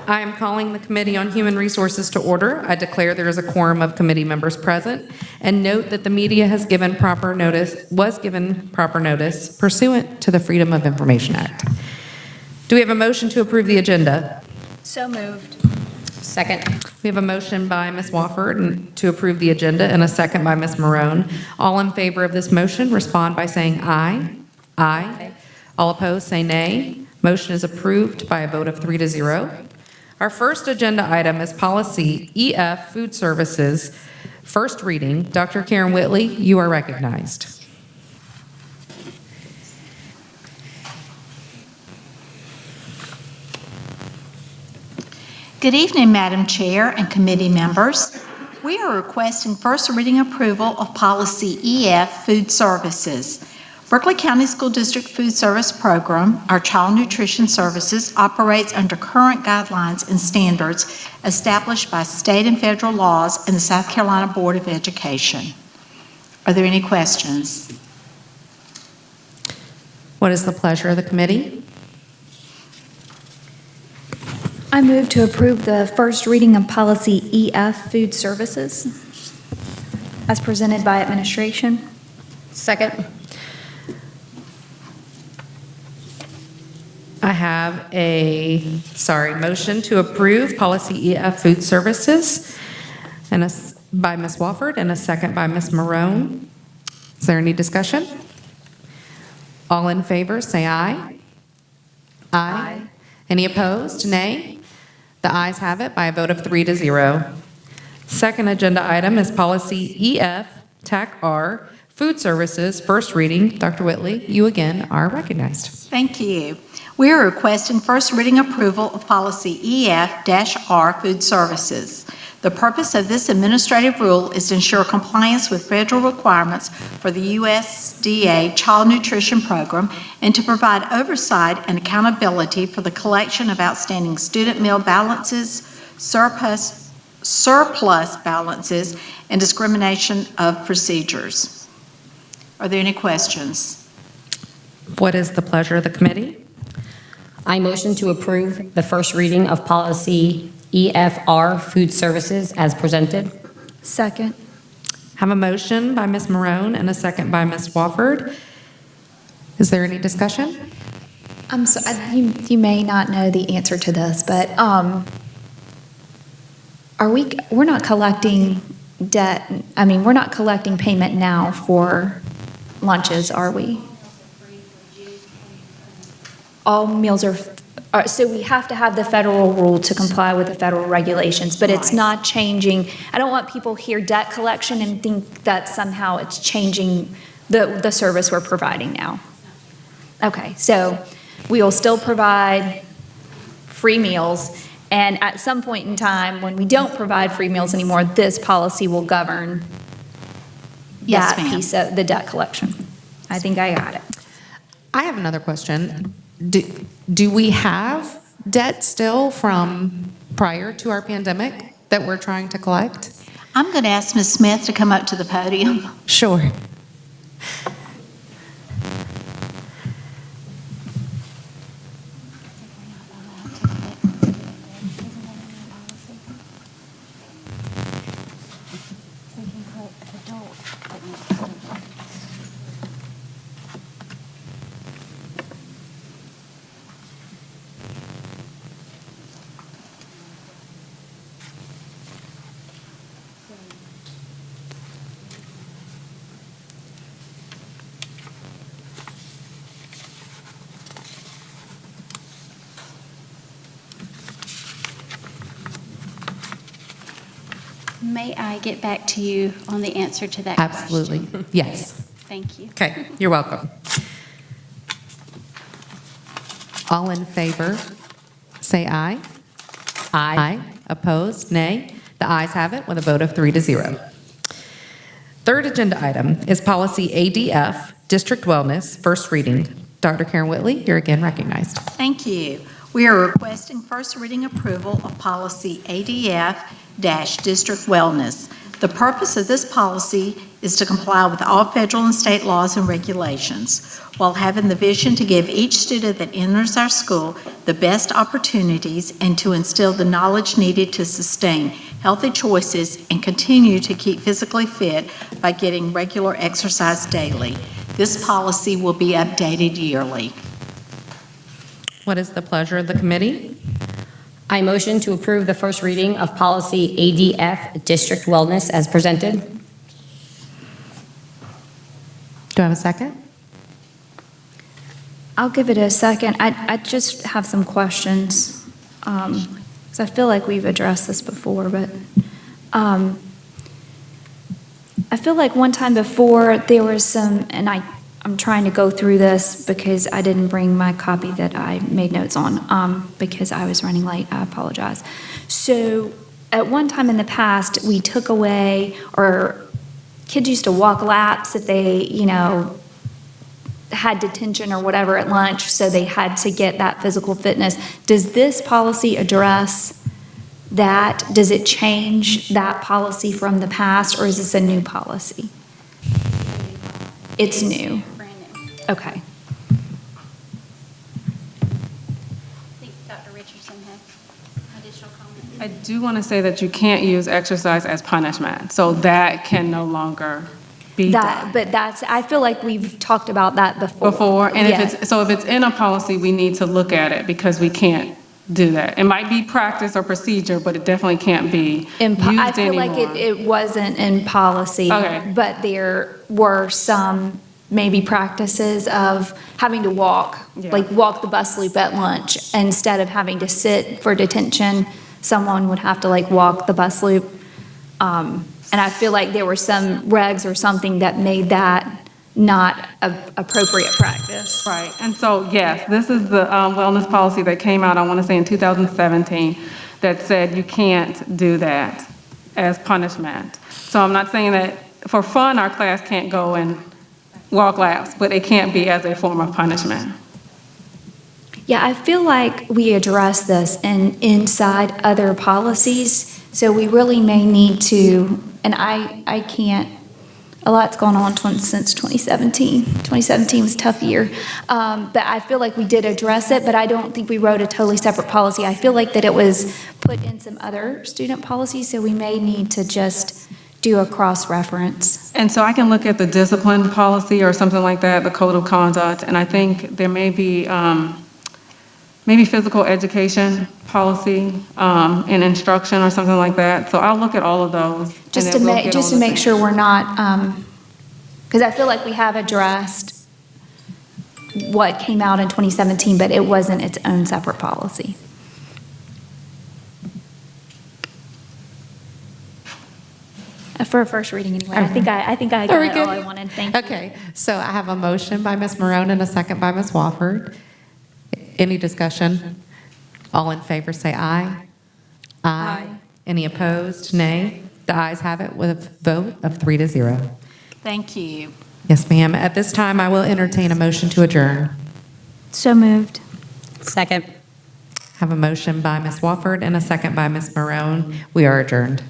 I am calling the Committee on Human Resources to order. I declare there is a quorum of committee members present, and note that the media was given proper notice pursuant to the Freedom of Information Act. Do we have a motion to approve the agenda? So moved. Second. We have a motion by Ms. Wofford to approve the agenda and a second by Ms. Marone. All in favor of this motion, respond by saying aye. Aye. All opposed, say nay. Motion is approved by a vote of 3-0. Our first agenda item is Policy EF, Food Services, first reading. Dr. Karen Whitley, you are recognized. Good evening, Madam Chair and committee members. We are requesting first reading approval of Policy EF, Food Services. Berkeley County School District Food Service Program, our child nutrition services, operates under current guidelines and standards established by state and federal laws and the South Carolina Board of Education. Are there any questions? What is the pleasure of the committee? I move to approve the first reading of Policy EF, Food Services, as presented by administration. Second. I have a, motion to approve Policy EF, Food Services, and by Ms. Wofford, and a second by Ms. Marone. Is there any discussion? All in favor, say aye. Aye. Any opposed? Nay. The ayes have it by a vote of 3-0. Second agenda item is Policy EF, TAC R, Food Services, first reading. Dr. Whitley, you again are recognized. Thank you. We are requesting first reading approval of Policy EF-R, Food Services. The purpose of this administrative rule is to ensure compliance with federal requirements for the USDA Child Nutrition Program and to provide oversight and accountability for the collection of outstanding student meal balances, surplus balances, and discrimination of procedures. Are there any questions? What is the pleasure of the committee? I motion to approve the first reading of Policy EFR, Food Services, as presented. Second. Have a motion by Ms. Marone and a second by Ms. Wofford. Is there any discussion? You may not know the answer to this, but we're not collecting debt. I mean, we're not collecting payment now for lunches, are we? All meals are, so we have to have the federal rule to comply with the federal regulations, but it's not changing. I don't want people hear debt collection and think that somehow it's changing the service we're providing now. Okay, so we will still provide free meals, and at some point in time, when we don't provide free meals anymore, this policy will govern Yes, that ma'am. piece of the debt collection. I think I got it. I have another question. Do we have debt still from prior to our pandemic that we're trying to collect? I'm going to ask Ms. Smith to come up to the podium. Sure. May I get back to you on the answer to that question? Absolutely. Yes. Thank you. Okay, you're welcome. All in favor, say aye. Aye. Opposed, nay. The ayes have it with a vote of 3-0. Third agenda item is Policy ADF, District Wellness, first reading. Dr. Karen Whitley, you're again recognized. Thank you. We are requesting first reading approval of Policy ADF-District Wellness. The purpose of this policy is to comply with all federal and state laws and regulations, while having the vision to give each student that enters our school the best opportunities and to instill the knowledge needed to sustain healthy choices and continue to keep physically fit by getting regular exercise daily. This policy will be updated yearly. What is the pleasure of the committee? I motion to approve the first reading of policy ADF, District Wellness, as presented. Do I have a second? I'll give it a second. I just have some questions, because I feel like we've addressed this before, but I feel like one time before, there was some, and I'm trying to go through this because I didn't bring my copy that I made notes on, because I was running late. I apologize. So at one time in the past, we took away, or kids used to walk laps if they, had detention or whatever at lunch, so they had to get that physical fitness. Does this policy address that? Does it change that policy from the past, or is this a new policy? It's new. Brand new. Okay. I think Dr. Richardson has additional comments. I do want to say that you can't use exercise as punishment, so that can no longer be done. But I feel like we've talked about that before. And Yeah. if it's in a policy, we need to look at it because we can't do that. It might be practice or procedure, but it definitely can't be used I feel like anymore. it wasn't in policy. Okay. But there were some maybe practices of having to walk, Yeah. like walk the bus loop at lunch. Instead of having to sit for detention, someone would have to like walk the bus loop. And I feel like there were some regs or something that made that not a appropriate practice. Right, and so, yes, this is the wellness policy that came out, I want to say in 2017, that said you can't do that as punishment. So I'm not saying that for fun, our class can't go and walk laps, but it can't be as a form of punishment. Yeah, I feel like we address this inside other policies, so we really may need to, and I can't, a lot's gone on since 2017. 2017 was a tough year. But I feel like we did address it, but I don't think we wrote a totally separate policy. I feel like that it was put in some other student policies, so we may need to just do a cross-reference. And so I can look at the discipline policy or something like that, the code of conduct, and I think there may be maybe physical education policy and instruction or something like that. So I'll look at all of those. Just and to then we'll make, get just on to the make same- sure we're not, because I feel like we have addressed what came out in 2017, but it wasn't its own separate policy. For a first reading anyway. I think I Are we got all good? I wanted. Thank you. Okay, so I have a motion by Ms. Marone and a second by Ms. Wofford. Any discussion? All in favor, say aye. Aye. Any opposed? Nay. The ayes have it with a vote of 3-0. Thank you. Yes, ma'am. At this time, I will entertain a motion to adjourn. So moved. Second. Have a motion by Ms. Wofford and a second by Ms. Marone. We are adjourned.